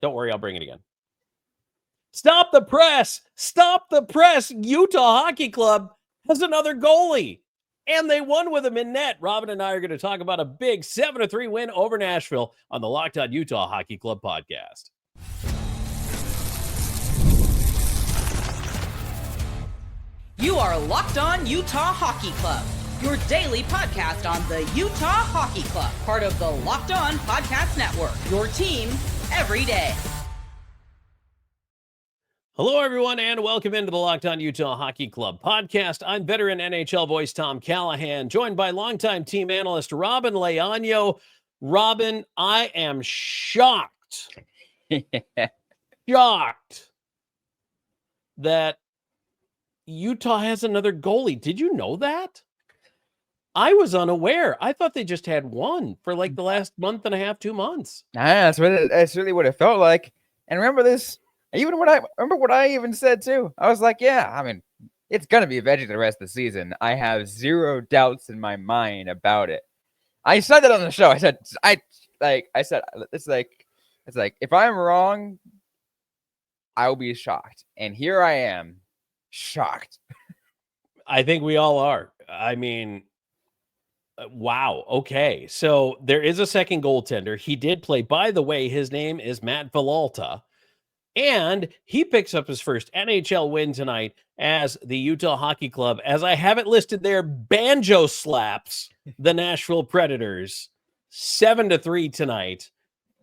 Don't worry, I'll bring it again. Stop the press! Stop the press! Utah Hockey Club has another goalie, and they won with him in net. Robyn and I are going to talk about a big 7-3 win over Nashville on the Locked On Utah Hockey Club podcast. You are Locked On Utah Hockey Club, your daily podcast on the Utah Hockey Club, part of the Locked On Podcast Network, your team every day. Hello, everyone, and welcome into the Locked On Utah Hockey Club podcast. I'm veteran NHL voice Tom Callahan, joined by longtime team analyst Robyn Leaño. Robyn, I am shocked, shocked that Utah has another goalie. Did you know that? I was unaware. I thought they just had one for like the last month and a half, 2 months. That's really what it felt like. And remember this, even what I even said too. I was like, yeah, I mean, it's gonna be Veggie the rest of the season. I have zero doubts in my mind about it. I said that on the show. I said it's like if I'm wrong, I'll be shocked. And here I am, shocked. I think we all are. I mean, wow. Okay. So there is a second goaltender. He did play. By the way, his name is Matt Villalta. And he picks up his first NHL win tonight as the Utah Hockey Club, as I have it listed there, banjo slaps the Nashville Predators 7-3 tonight.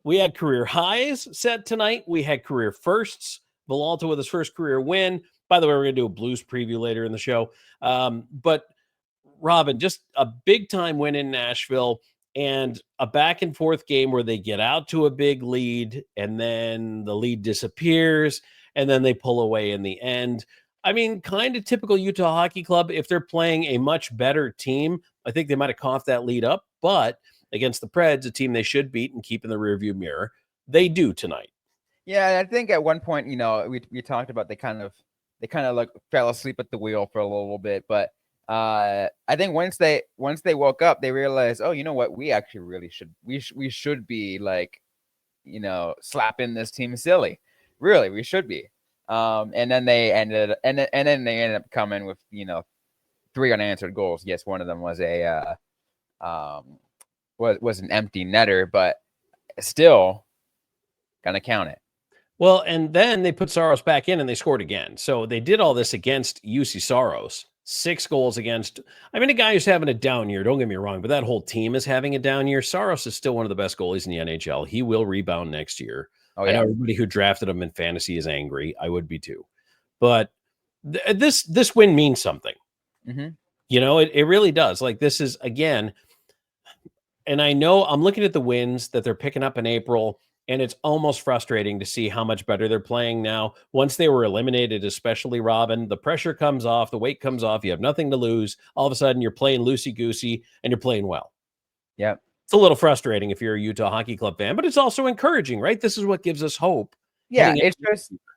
We had career highs set tonight. We had career firsts. Villalta with his first career win. By the way, we're going to do a Blues preview later in the show. But Robyn, just a big time win in Nashville and a back and forth game where they get out to a big lead and then the lead disappears and then they pull away in the end. I mean, kind of typical Utah Hockey Club. If they're playing a much better team, I think they might have coughed that lead up, but against the Preds, a team they should beat and keep in the rearview mirror, they do tonight. Yeah, I think at one point, we talked about they kind of like fell asleep at the wheel for a little bit, but I think once they woke up, they realized, oh, you know what, we actually really should be like, slapping this team silly. Really, we should be. And then they ended up coming with 3 unanswered goals. Yes, one of them was was an empty netter, but still gonna count it. Well, and then they put Saros back in and they scored again. So they did all this against UC Saros. 6 goals against, I mean, a guy who's having a down year, don't get me wrong, but that whole team is having a down year. Saros is still one of the best goalies in the NHL. He will rebound next year. Oh, yeah. I know everybody who drafted him in fantasy is angry. I would be too. But this win means something. Mm-hmm. It really does. Like, this is, again, and I know I'm looking at the wins that they're picking up in April, and it's almost frustrating to see how much better they're playing now. Once they were eliminated, especially Robyn, the pressure comes off, the weight comes off. You have nothing to lose. All of a sudden, you're playing loosey-goosey, and you're playing well. Yeah. It's a little frustrating if you're a Utah Hockey Club fan, but it's also encouraging, right? This is what gives us hope. Yeah,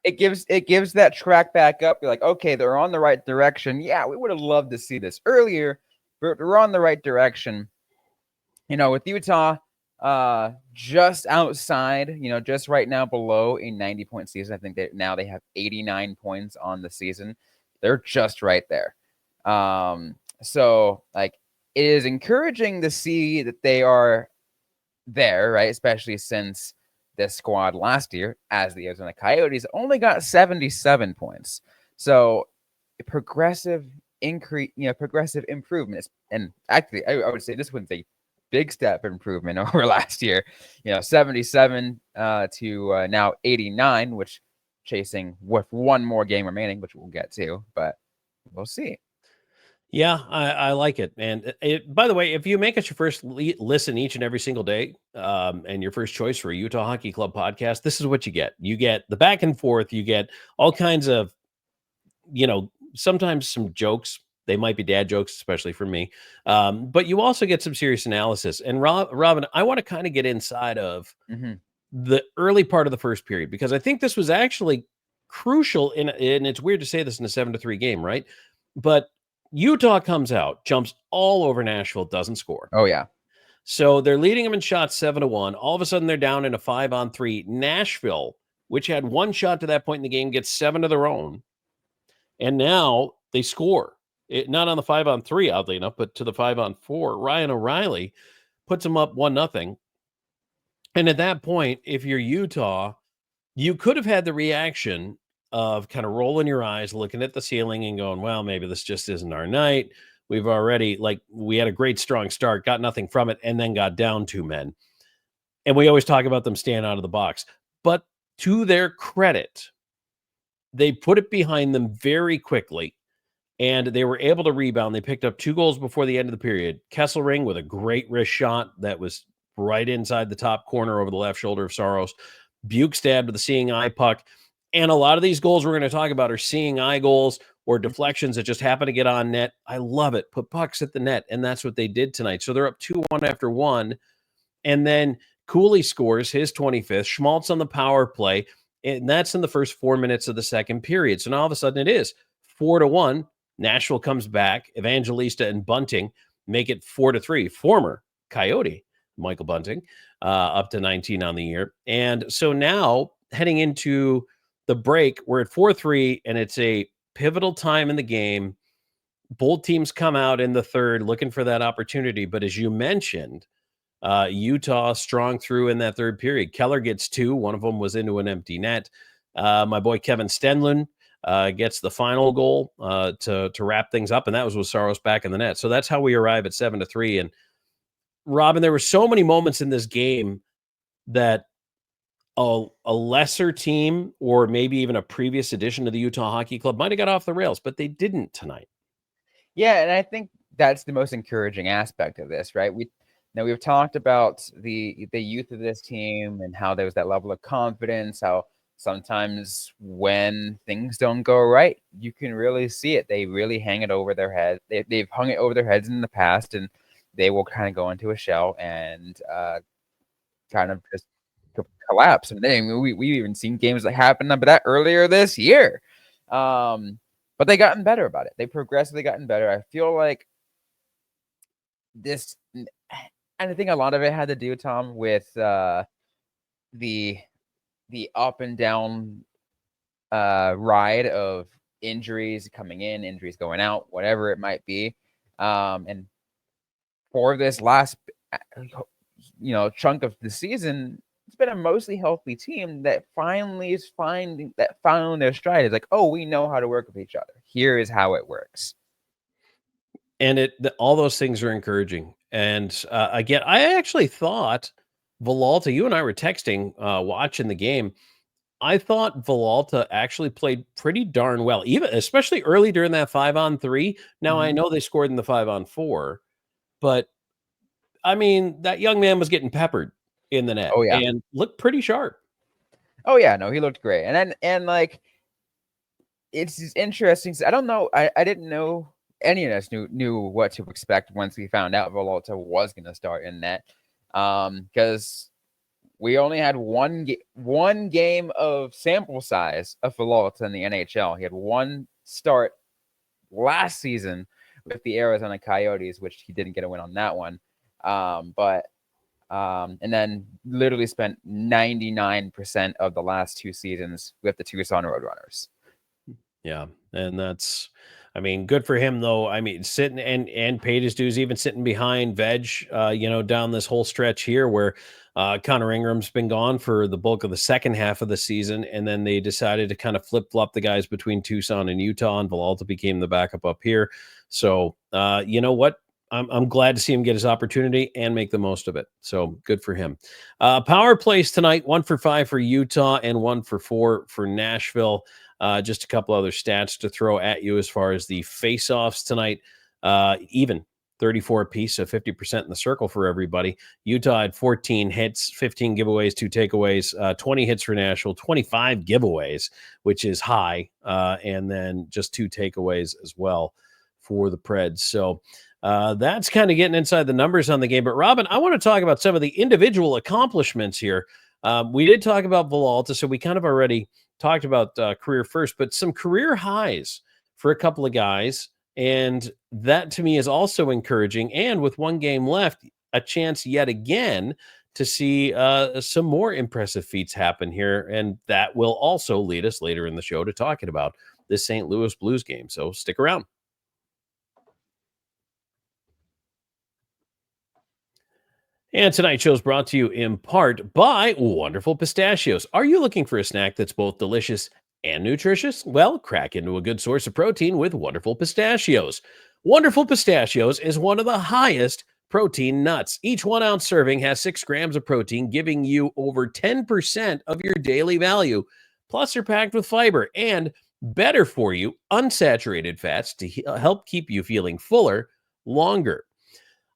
it gives that track back up. You're like, okay, they're on the right direction. Yeah, we would have loved to see this earlier, but we're on the right direction. With Utah, just outside, just right now below a 90-point season. I think that now they have 89 points on the season. They're just right there. So like, it is encouraging to see that they are there, right? Especially since this squad last year, as the Arizona Coyotes, only got 77 points. So progressive increase, progressive improvements. And actually, I would say this one's a big step improvement over last year, 77 to now 89, which chasing with one more game remaining, which we'll get to, but we'll see. Yeah, I like it. And by the way, if you make us your first listen each and every single day, and your first choice for a Utah Hockey Club podcast, this is what you get. You get the back and forth. You get all kinds of, sometimes some jokes. They might be dad jokes, especially for me. But you also get some serious analysis. And Robyn, I want to kind of get inside of the early part of the first period, because I think this was actually crucial. And it's weird to say this in a 7-3 game, right? But Utah comes out, jumps all over Nashville, doesn't score. Oh, yeah. So they're leading them in shots 7-1. All of a sudden, they're down in a 5-on-3. Nashville, which had one shot to that point in the game, gets 7 of their own. And now they score. Not on the 5-on-3, oddly enough, but to the 5-on-4. Ryan O'Reilly puts them up 1-0. And at that point, if you're Utah, you could have had the reaction of kind of rolling your eyes, looking at the ceiling and going, well, maybe this just isn't our night. We've already, we had a great strong start, got nothing from it, and then got down 2 men. And we always talk about them staying out of the box. But to their credit, they put it behind them very quickly, and they were able to rebound. They picked up 2 goals before the end of the period. Kesselring with a great wrist shot that was right inside the top corner over the left shoulder of Saros. Bukestad with the seeing eye puck. And a lot of these goals we're going to talk about are seeing eye goals or deflections that just happen to get on net. I love it. Put pucks at the net, and that's what they did tonight. So they're up 2-1 after 1. And then Cooley scores his 25th. Schmaltz on the power play, and that's in the first 4 minutes of the second period. So now all of a sudden it is 4-1. Nashville comes back. Evangelista and Bunting make it 4-3. Former Coyote Michael Bunting, up to 19 on the year. And so now heading into the break, we're at 4-3, and it's a pivotal time in the game. Both teams come out in the third looking for that opportunity. But as you mentioned, Utah strong through in that third period. Keller gets 2. One of them was into an empty net. My boy Kevin Stenlund gets the final goal to wrap things up, and that was with Saros back in the net. So that's how we arrive at 7-3. And Robyn, there were so many moments in this game that a lesser team or maybe even a previous edition of the Utah Hockey Club might have got off the rails, but they didn't tonight. Yeah, and I think that's the most encouraging aspect of this, right? We've talked about the youth of this team and how there was that level of confidence, how sometimes when things don't go right, you can really see it. They really hang it over their head. They've hung it over their heads in the past, and they will kind of go into a shell and kind of just collapse. And then we've even seen games that happened about that earlier this year. But they gotten better about it. They progressively gotten better. I feel like this, and I think a lot of it had to do, Tom, with the up and down ride of injuries coming in, injuries going out, whatever it might be. And for this last, chunk of the season, it's been a mostly healthy team that finally is finding their stride. It's like, oh, we know how to work with each other. Here is how it works. And all those things are encouraging. And again, I actually thought Villalta, you and I were texting, watching the game. I thought Villalta actually played pretty darn well, especially early during that 5-on-3. Now, I know they scored in the 5-on-4, but I mean, that young man was getting peppered in the net. Oh, yeah. And looked pretty sharp. Oh, yeah. No, he looked great. And like, it's interesting. I don't know. I didn't know any of us knew what to expect once we found out Villalta was going to start in net. Because we only had one game of sample size of Villalta in the NHL. He had one start last season with the Arizona Coyotes, which he didn't get a win on that one. And then literally spent 99% of the last 2 seasons with the Tucson Roadrunners. Yeah, and that's, I mean, good for him though. I mean, sitting and paid his dues, even sitting behind Veg, down this whole stretch here where Connor Ingram's been gone for the bulk of the second half of the season, and then they decided to kind of flip-flop the guys between Tucson and Utah, and Villalta became the backup up here. So, you know what? I'm glad to see him get his opportunity and make the most of it. So good for him. Power plays tonight, 1 for 5 for Utah and 1 for 4 for Nashville. Just a couple other stats to throw at you as far as the face-offs tonight. Even 34 apiece, so 50% in the circle for everybody. Utah had 14 hits, 15 giveaways, 2 takeaways, 20 hits for Nashville, 25 giveaways, which is high, and then just 2 takeaways as well for the Preds. So that's kind of getting inside the numbers on the game. But Robyn, I want to talk about some of the individual accomplishments here. We did talk about Villalta, so we kind of already talked about career first, but some career highs for a couple of guys. And that to me is also encouraging. And with 1 game left, a chance yet again to see some more impressive feats happen here. And that will also lead us later in the show to talking about this St. Louis Blues game. So stick around. And tonight's show is brought to you in part by Wonderful Pistachios. Are you looking for a snack that's both delicious and nutritious? Well, crack into a good source of protein with Wonderful Pistachios. Wonderful Pistachios is one of the highest protein nuts. Each 1 ounce serving has 6 grams of protein, giving you over 10% of your daily value. Plus, they're packed with fiber and better for you, unsaturated fats to help keep you feeling fuller longer.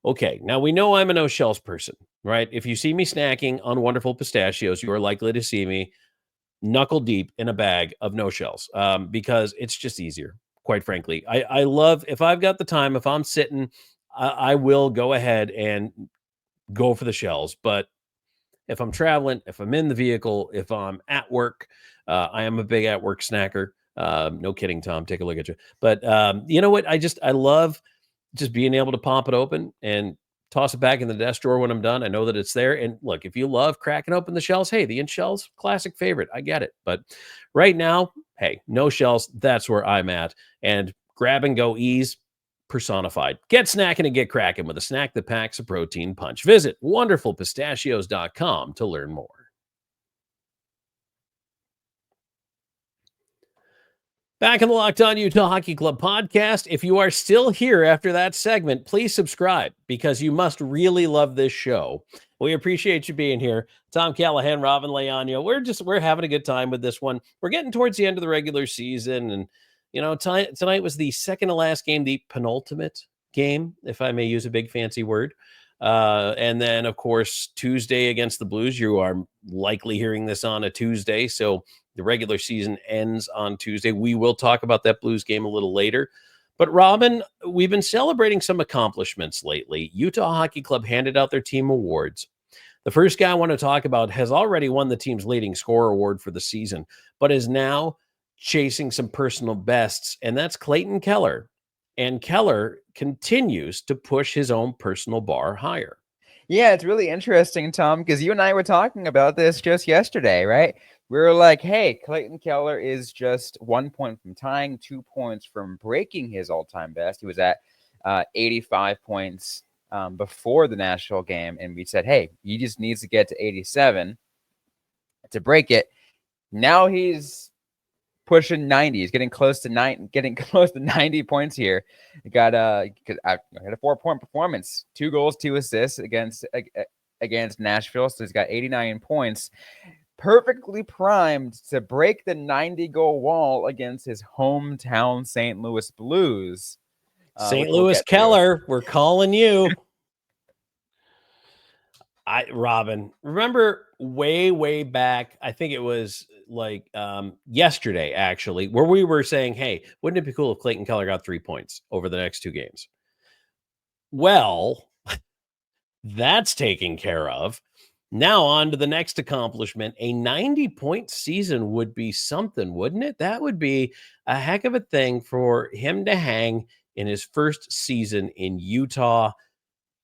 Okay, now we know I'm a no shells person, right? If you see me snacking on Wonderful Pistachios, you are likely to see me knuckle deep in a bag of no shells because it's just easier, quite frankly. I love, if I've got the time, if I'm sitting, I will go ahead and go for the shells. But if I'm traveling, if I'm in the vehicle, if I'm at work, I am a big at work snacker. No kidding, Tom, take a look at you. But you know what? I love just being able to pop it open and toss it back in the desk drawer when I'm done. I know that it's there. And look, if you love cracking open the shells, hey, the in shells, classic favorite. I get it. But right now, hey, no shells. That's where I'm at. And grab and go ease personified. Get snacking and get cracking with a snack that packs a protein punch. Visit wonderfulpistachios.com to learn more. Back in the Locked On Utah Hockey Club podcast. If you are still here after that segment, please subscribe because you must really love this show. We appreciate you being here. Tom Callahan, Robyn, Leaño. We're having a good time with this one. We're getting towards the end of the regular season. And, you know, tonight was the second to last game, the penultimate game, if I may use a big fancy word. And then, of course, Tuesday against the Blues. You are likely hearing this on a Tuesday. So the regular season ends on Tuesday. We will talk about that Blues game a little later. But Robyn, we've been celebrating some accomplishments lately. Utah Hockey Club handed out their team awards. The first guy I want to talk about has already won the team's leading scorer award for the season, but is now chasing some personal bests, and that's Clayton Keller. And Keller continues to push his own personal bar higher. Yeah, it's really interesting, Tom, because you and I were talking about this just yesterday, right? We were like, hey, Clayton Keller is just 1 point from tying, 2 points from breaking his all-time best. He was at 85 points before the Nashville game, and we said, hey, he just needs to get to 87 to break it. Now he's pushing 90. He's getting close to 90 points here. He got a 4-point performance, 2 goals, 2 assists against Nashville. So he's got 89 points, perfectly primed to break the 90-goal wall against his hometown St. Louis Blues. St. Louis Keller, we're calling you. Robyn, remember way back, I think it was like yesterday, actually, where we were saying, hey, wouldn't it be cool if Clayton Keller got 3 points over the next 2 games? Well, that's taken care of. Now on to the next accomplishment. A 90-point season would be something, wouldn't it? That would be a heck of a thing for him to hang in his first season in Utah.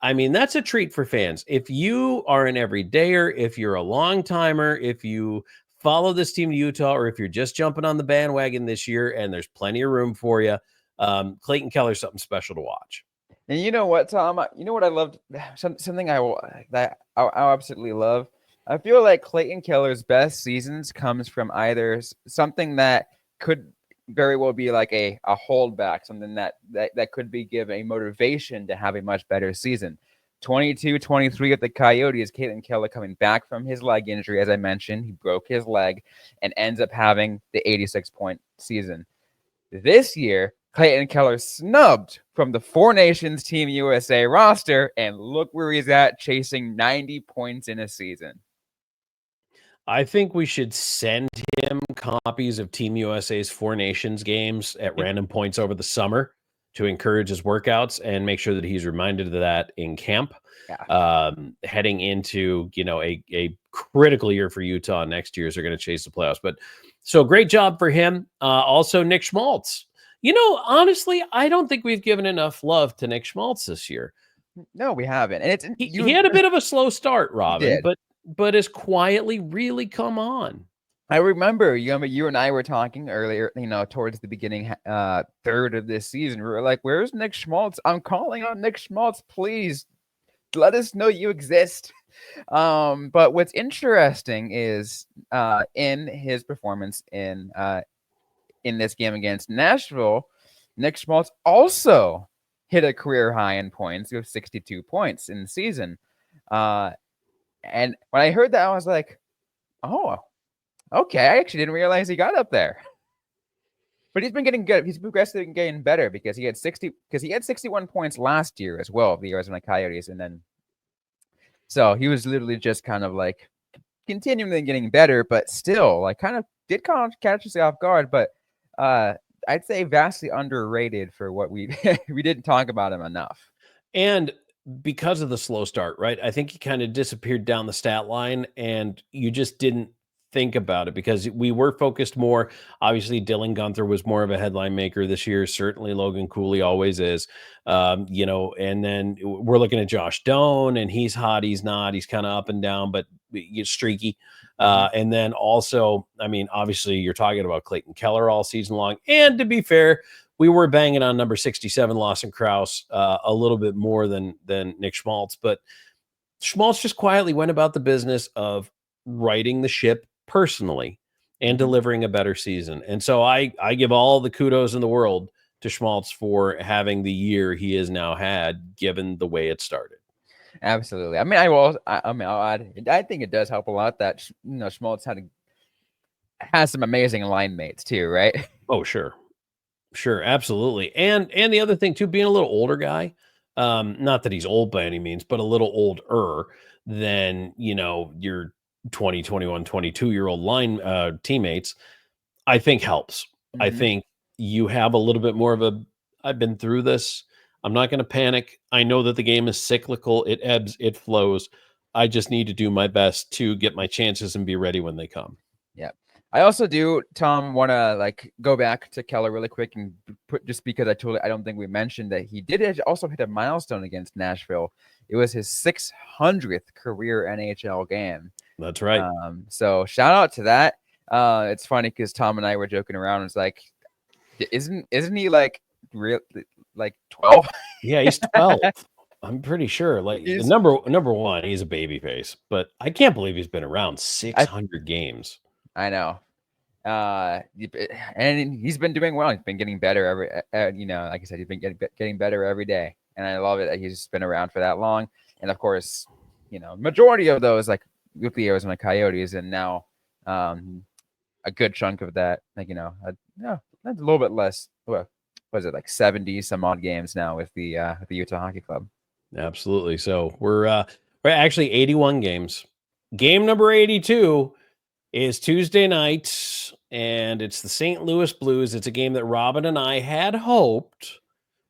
I mean, that's a treat for fans. If you are an everydayer, if you're a long timer, if you follow this team to Utah, or if you're just jumping on the bandwagon this year and there's plenty of room for you, Clayton Keller's something special to watch. And you know what, Tom? You know what I loved? Something I absolutely love. I feel like Clayton Keller's best seasons comes from either something that could very well be like a holdback, something that could be give a motivation to have a much better season. 22-23 at the Coyotes, Clayton Keller coming back from his leg injury. As I mentioned, he broke his leg and ends up having the 86-point season. This year, Clayton Keller snubbed from the Four Nations Team USA roster, and look where he's at, chasing 90 points in a season. I think we should send him copies of Team USA's Four Nations games at random points over the summer to encourage his workouts and make sure that he's reminded of that in camp. Yeah. Heading into, a critical year for Utah next year as they're going to chase the playoffs. But so great job for him. Also, Nick Schmaltz. Honestly, I don't think we've given enough love to Nick Schmaltz this year. No, we haven't. And it's He had a bit of a slow start, Robyn, did. but has quietly really come on. I remember you and I were talking earlier, towards the beginning third of this season. We were like, where's Nick Schmaltz? I'm calling on Nick Schmaltz. Please let us know you exist. But what's interesting is in his performance in this game against Nashville, Nick Schmaltz also hit a career high in points with 62 points in the season. And when I heard that, I was like, oh, okay. I actually didn't realize he got up there. But he's been getting good. He's progressively getting better because he had 61 points last year as well, the Arizona Coyotes. And then so he was literally just kind of like continually getting better, but still like kind of did catch us off guard. But I'd say vastly underrated for what we didn't talk about him enough. And because of the slow start, right? I think he kind of disappeared down the stat line and you just didn't think about it because we were focused more. Obviously, Dylan Gunther was more of a headline maker this year. Certainly, Logan Cooley always is. And then we're looking at Josh Doan, and he's hot, he's not. He's kind of up and down, but streaky. And then also, I mean, obviously, you're talking about Clayton Keller all season long. And to be fair, we were banging on number 67, Lawson Krause, a little bit more than Nick Schmaltz. But Schmaltz just quietly went about the business of righting the ship personally and delivering a better season. And so I give all the kudos in the world to Schmaltz for having the year he has now had, given the way it started. Absolutely. I mean, I think it does help a lot that Schmaltz has some amazing line mates too, right? Oh, sure, absolutely. And the other thing too, being a little older guy, not that he's old by any means, but a little older than your 20, 21, 22-year-old line teammates, I think helps. I think you have a little bit more of I've been through this. I'm not going to panic. I know that the game is cyclical. It ebbs, it flows. I just need to do my best to get my chances and be ready when they come. Yeah. I also do, Tom, want to go back to Keller really quick and just because I don't think we mentioned that he did also hit a milestone against Nashville. It was his 600th career NHL game. That's right. So shout out to that. It's funny because Tom and I were joking around. It's like, isn't he like 12? Yeah, he's 12. I'm pretty sure. Like number one, he's a baby face, but I can't believe he's been around 600 games. I know. And he's been doing well. He's been getting better like I said, he's been getting better every day. And I love it that he's been around for that long. And of course, majority of those like with the Arizona Coyotes, and now a good chunk of that, that's a little bit less. What was it, like 70 some odd games now with the Utah Hockey Club? Absolutely. So we're actually 81 games. Game number 82 is Tuesday night, and it's the St. Louis Blues. It's a game that Robyn and I had hoped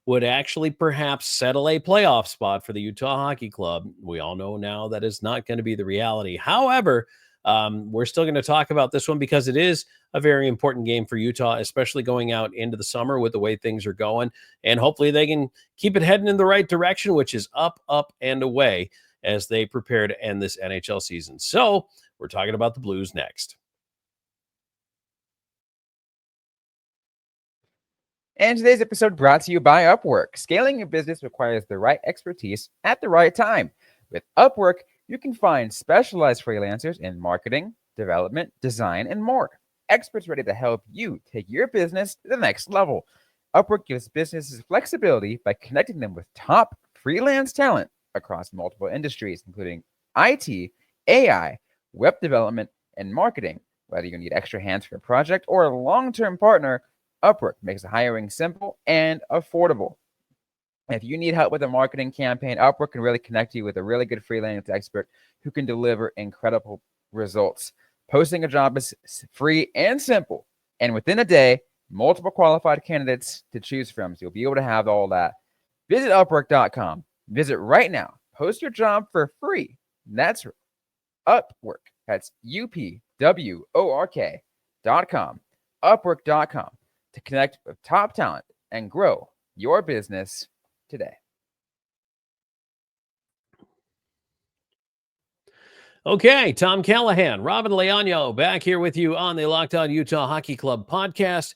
would actually perhaps settle a playoff spot for the Utah Hockey Club. We all know now that is not going to be the reality. However, we're still going to talk about this one because it is a very important game for Utah, especially going out into the summer with the way things are going. And hopefully they can keep it heading in the right direction, which is up, and away as they prepare to end this NHL season. So we're talking about the Blues next. And today's episode brought to you by Upwork. Scaling your business requires the right expertise at the right time. With Upwork, you can find specialized freelancers in marketing, development, design, and more. Experts ready to help you take your business to the next level. Upwork gives businesses flexibility by connecting them with top freelance talent across multiple industries, including IT, AI, web development, and marketing. Whether you need extra hands for a project or a long-term partner, Upwork makes hiring simple and affordable. If you need help with a marketing campaign, Upwork can really connect you with a really good freelance expert who can deliver incredible results. Posting a job is free and simple. And within a day, multiple qualified candidates to choose from. So you'll be able to have all that. Visit Upwork.com. Visit right now. Post your job for free. That's Upwork. That's UPWORK.com. Upwork.com to connect with top talent and grow your business today. Okay, Tom Callahan, Robyn Leaño, back here with you on the Locked On Utah Hockey Club podcast.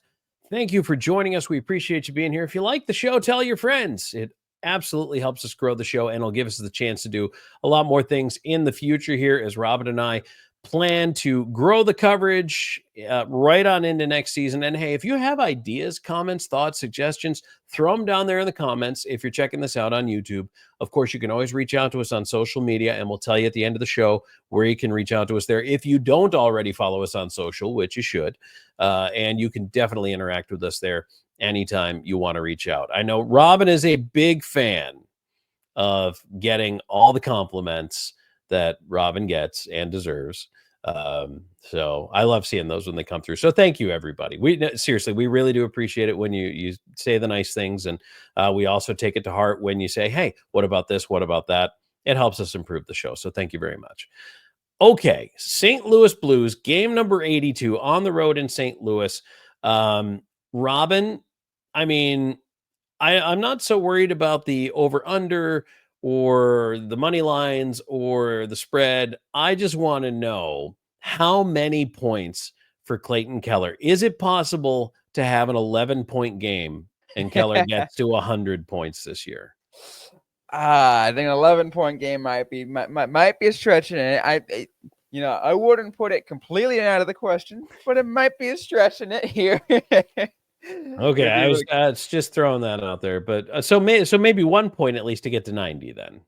Thank you for joining us. We appreciate you being here. If you like the show, tell your friends. It absolutely helps us grow the show, and it'll give us the chance to do a lot more things in the future here as Robyn and I plan to grow the coverage right on into next season. And hey, if you have ideas, comments, thoughts, suggestions, throw them down there in the comments. If you're checking this out on YouTube, of course, you can always reach out to us on social media, and we'll tell you at the end of the show where you can reach out to us there. If you don't already follow us on social, which you should, and you can definitely interact with us there anytime you want to reach out. I know Robyn is a big fan of getting all the compliments that Robyn gets and deserves. So I love seeing those when they come through. So thank you, everybody. Seriously, we really do appreciate it when you say the nice things. And we also take it to heart when you say, hey, what about this? What about that? It helps us improve the show. So thank you very much. Okay. St. Louis Blues, game number 82 on the road in St. Louis. Robyn, I mean, I'm not so worried about the over-under or the money lines or the spread. I just want to know how many points for Clayton Keller. Is it possible to have an 11-point game and Keller gets to 100 points this year? I think an 11-point game might be a stretch in it. I wouldn't put it completely out of the question, but it might be a stretch in it here. Okay, I was it's just throwing that out there, but so maybe 1 point at least to get to 90 then.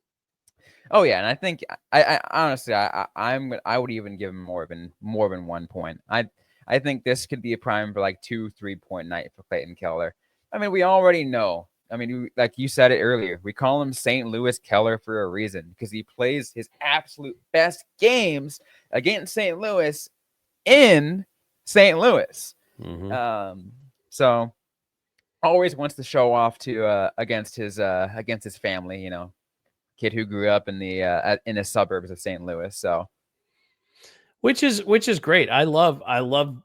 Oh yeah, and I think I honestly I would even give him more than 1 point. I think this could be a prime for like 2-3 point night for Clayton Keller. I mean, we already know. I mean, like you said it earlier, we call him St. Louis Keller for a reason because he plays his absolute best games against St. Louis in St. Louis. Mm-hmm. So always wants to show off to against his family, kid who grew up in the suburbs of St. Louis. So which is great. I love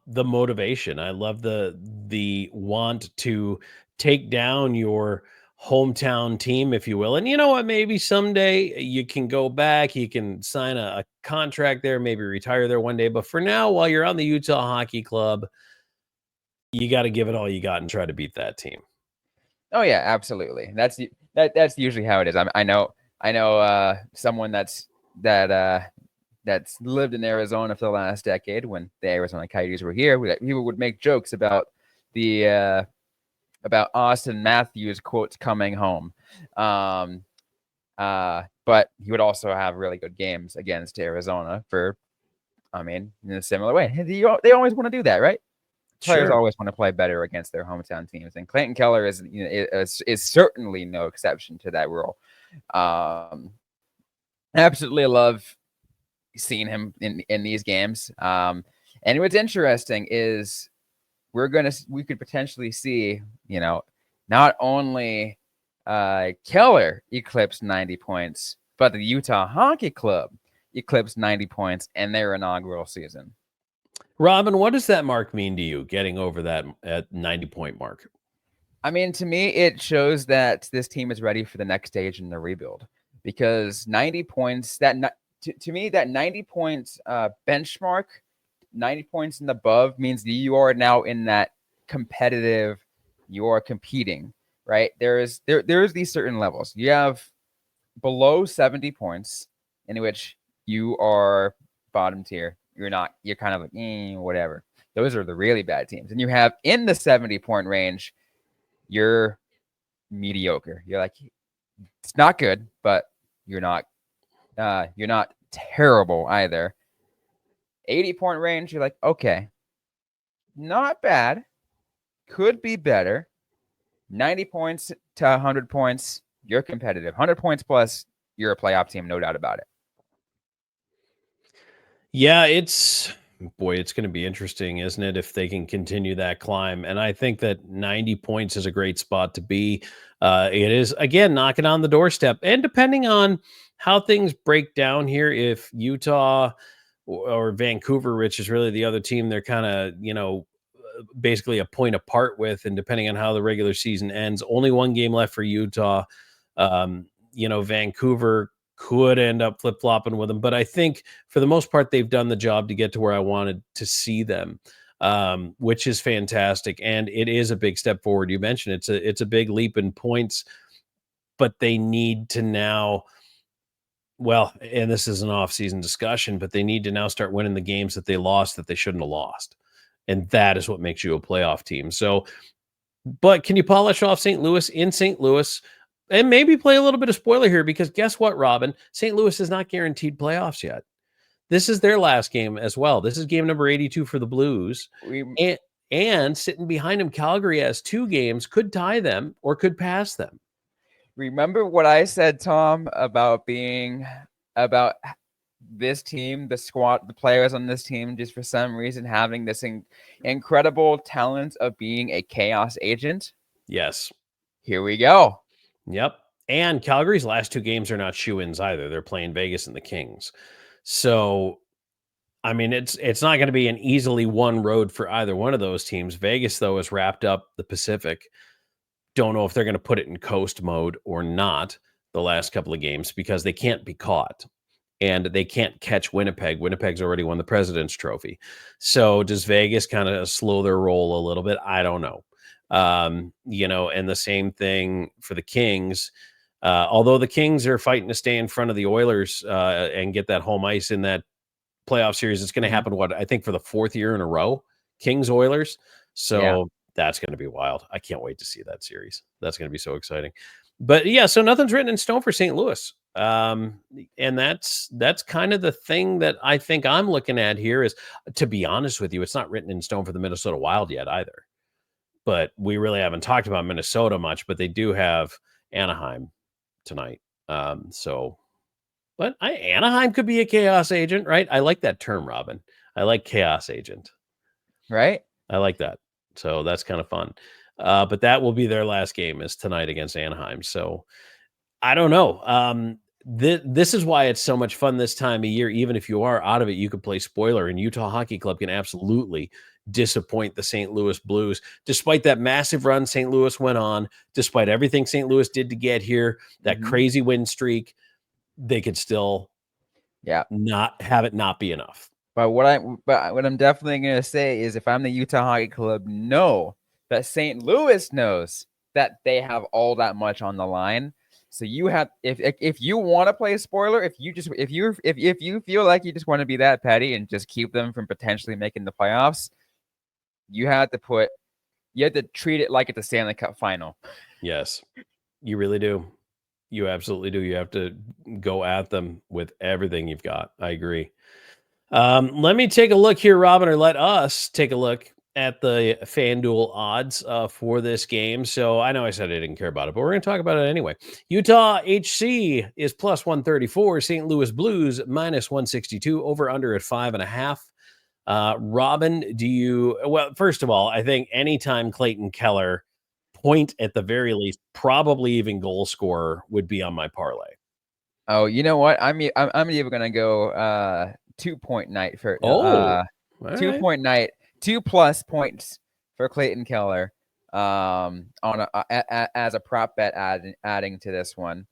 the motivation. I love the want to take down your hometown team, if you will. And you know what? Maybe someday you can go back, you can sign a contract there, maybe retire there one day. But for now, while you're on the Utah Hockey Club, you got to give it all you got and try to beat that team. Oh yeah, absolutely. That's usually how it is. I know someone that's lived in Arizona for the last decade. When the Arizona Coyotes were here, people would make jokes about about Austin Matthews quotes coming home. But he would also have really good games against Arizona in a similar way. They always want to do that, right? Players always want to play better against their hometown teams, and Clayton Keller is certainly no exception to that rule. Absolutely love seeing him in these games. And what's interesting is we could potentially see, not only Keller eclipse 90 points, but the Utah Hockey Club eclipsed 90 points in their inaugural season. Robyn, what does that mark mean to you, getting over that at 90-point mark? I mean, to me, it shows that this team is ready for the next stage in the rebuild, because 90 points, to me, that 90 points benchmark, 90 points and above means that you are now in that competitive, you are competing, right? There's these certain levels. You have below 70 points, in which you are bottom tier. You're kind of like, whatever. Those are the really bad teams. And you have in the 70-point range, you're mediocre. You're like, it's not good, but you're not terrible either. 80-point range, you're like, okay, not bad, could be better. 90 points to 100 points, you're competitive. 100 points plus, you're a playoff team, no doubt about it. Yeah, it's going to be interesting, isn't it, if they can continue that climb? And I think that 90 points is a great spot to be. It is, again, knocking on the doorstep. And depending on how things break down here, if Utah or Vancouver, which is really the other team, they're kind of, basically a point apart with, and depending on how the regular season ends, only one game left for Utah. Vancouver could end up flip-flopping with them. But I think for the most part, they've done the job to get to where I wanted to see them, which is fantastic. And it is a big step forward. You mentioned it's a big leap in points, but they need to now, well, and this is an off-season discussion, but they need to now start winning the games that they lost that they shouldn't have lost. And that is what makes you a playoff team. So, but can you polish off St. Louis in St. Louis? And maybe play a little bit of spoiler here, because guess what, Robyn? St. Louis is not guaranteed playoffs yet. This is their last game as well. This is game number 82 for the Blues. And sitting behind them, Calgary has 2 games, could tie them or could pass them. Remember what I said, Tom, about this team, the squad, the players on this team, just for some reason having this incredible talent of being a chaos agent? Yes. Here we go. Yep. And Calgary's last 2 games are not shoo-ins either. They're playing Vegas and the Kings. So, I mean, it's not going to be an easily won road for either one of those teams. Vegas, though, has wrapped up the Pacific. Don't know if they're going to put it in coast mode or not the last couple of games, because they can't be caught. And they can't catch Winnipeg. Winnipeg's already won the President's Trophy. So does Vegas kind of slow their roll a little bit? I don't know. And the same thing for the Kings. Although the Kings are fighting to stay in front of the Oilers and get that home ice in that playoff series. It's going to happen, I think, for the 4th year in a row, Kings Oilers. So that's going to be wild. I can't wait to see that series. That's going to be so exciting. But yeah, so nothing's written in stone for St. Louis. And that's kind of the thing that I think I'm looking at here is, to be honest with you, it's not written in stone for the Minnesota Wild yet either. But we really haven't talked about Minnesota much, but they do have Anaheim tonight. But Anaheim could be a chaos agent, right? I like that term, Robyn. I like chaos agent. Right? I like that. So that's kind of fun. But that will be their last game, is tonight against Anaheim. So I don't know. This is why it's so much fun this time of year. Even if you are out of it, you could play spoiler, and Utah Hockey Club can absolutely disappoint the St. Louis Blues. Despite that massive run St. Louis went on, despite everything St. Louis did to get here, that crazy win streak, they could still not have it not be enough. But what I'm definitely going to say is, if I'm the Utah Hockey Club, know that St. Louis knows that they have all that much on the line. So you have, if you want to play a spoiler, if you feel like you just want to be that petty and just keep them from potentially making the playoffs, you have to treat it like it's a Stanley Cup final. Yes, you really do. You absolutely do. You have to go at them with everything you've got. I agree. Let me take a look here, Robyn, or let us take a look at the FanDuel odds for this game. So I know I said I didn't care about it, but we're going to talk about it anyway. Utah HC is plus 134. St. Louis Blues minus 162. Over under at 5.5. Robyn, well, first of all, I think anytime Clayton Keller, point at the very least, probably even goal scorer, would be on my parlay. Oh, you know what? I'm even going to go 2-point night for 2-point night. 2+ points for Clayton Keller on as a prop bet, adding to this one,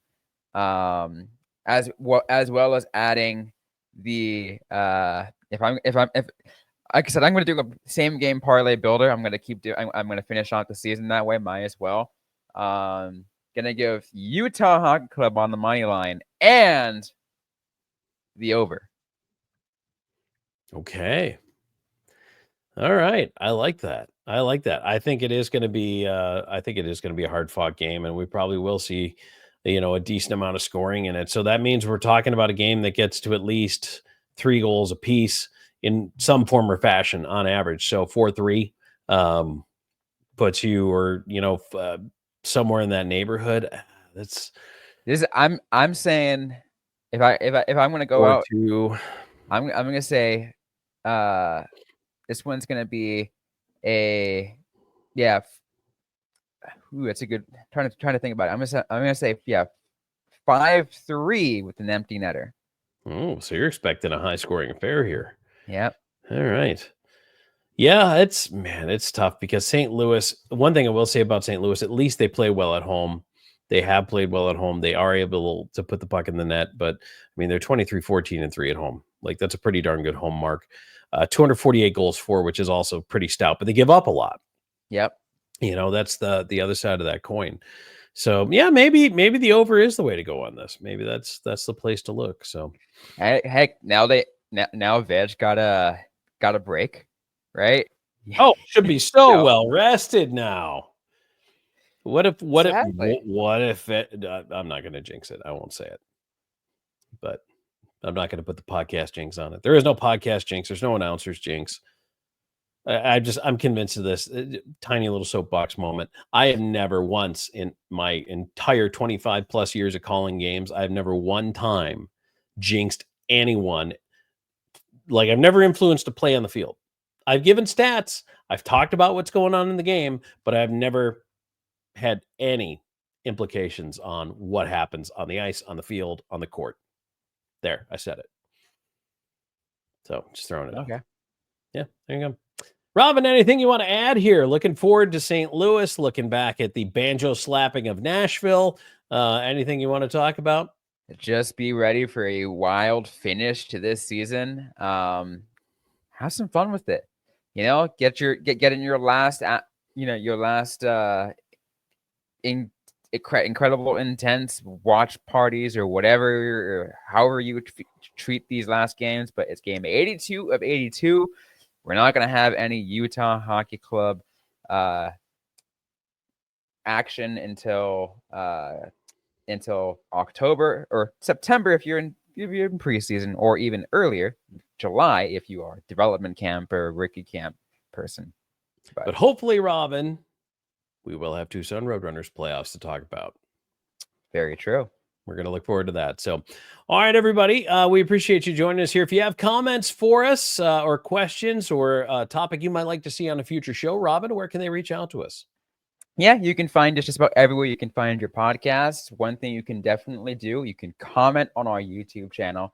as well as adding the if like I said, I'm going to do a same game parlay builder. I'm going to finish off the season that way. Might as well. Going to give Utah Hockey Club on the money line and the over. Okay. All right. I like that. I think it is going to be a hard fought game, and we probably will see, a decent amount of scoring in it. So that means we're talking about a game that gets to at least 3 goals apiece in some form or fashion on average. So 4-3 puts you, or, somewhere in that neighborhood. I'm saying if I'm going to go out, I'm going to say, this one's going to be that's a good, trying to think about it. I'm going to say 5-3 with an empty netter. Oh, so you're expecting a high scoring affair here. Yep. All right. Yeah, it's tough because St. Louis, one thing I will say about St. Louis, at least they play well at home. They have played well at home. They are able to put the puck in the net, but I mean, they're 23-14-3 at home. Like, that's a pretty darn good home mark. 248 goals for, which is also pretty stout, but they give up a lot. Yep. That's the other side of that coin. So yeah, maybe the over is the way to go on this. Maybe that's the place to look. So heck, now Veg got a break, right? Oh, should be so No. well rested now. What if it, I'm not going to jinx it. I won't say it, but I'm not going to put the podcast jinx on it. There is no podcast jinx. There's no announcers jinx. I'm convinced of this tiny little soapbox moment. I have never once in my entire 25 plus years of calling games, I've never one time jinxed anyone. Like, I've never influenced a play on the field. I've given stats. I've talked about what's going on in the game, but I've never had any implications on what happens on the ice, on the field, on the court. There, I said it. So just throwing it out. Okay. Yeah, there you go. Robyn, anything you want to add here? Looking forward to St. Louis, looking back at the banjo slapping of Nashville. Anything you want to talk about? Just be ready for a wild finish to this season. Have some fun with it. Get in your last, incredible, intense watch parties or whatever, or however you treat these last games. But it's game 82 of 82. We're not going to have any Utah Hockey Club action until October or September if you're in preseason, or even earlier, July if you are development camp or rookie camp person. But hopefully, Robyn, we will have Tucson Roadrunners playoffs to talk about. Very true. We're going to look forward to that. So, all right, everybody, we appreciate you joining us here. If you have comments for us or questions or a topic you might like to see on a future show, Robyn, where can they reach out to us? Yeah, you can find us just about everywhere you can find your podcasts. One thing you can definitely do, you can comment on our YouTube channel.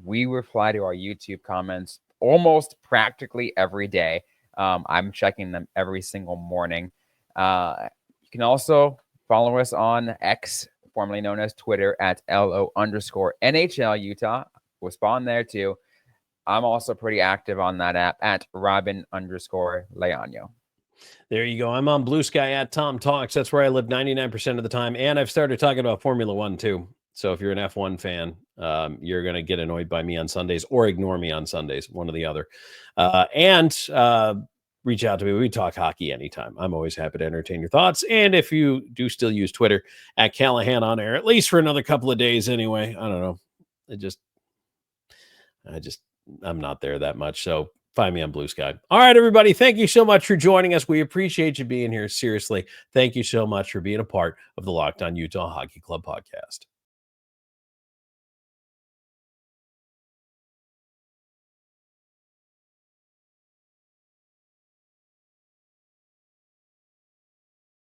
We reply to our YouTube comments almost practically every day. I'm checking them every single morning. You can also follow us on X, formerly known as Twitter, at LO_NHL Utah. We'll spawn there too. I'm also pretty active on that app at Robyn_Leaño. There you go. I'm on Blue Sky at Tom Talks. That's where I live 99% of the time. And I've started talking about Formula One too. So if you're an F1 fan, you're going to get annoyed by me on Sundays or ignore me on Sundays, one or the other. And reach out to me. We talk hockey anytime. I'm always happy to entertain your thoughts. And if you do still use Twitter, at Callahan on air, at least for another couple of days anyway. I don't know. I'm not there that much. So find me on Blue Sky. All right, everybody. Thank you so much for joining us. We appreciate you being here. Seriously. Thank you so much for being a part of the Locked On Utah Hockey Club podcast.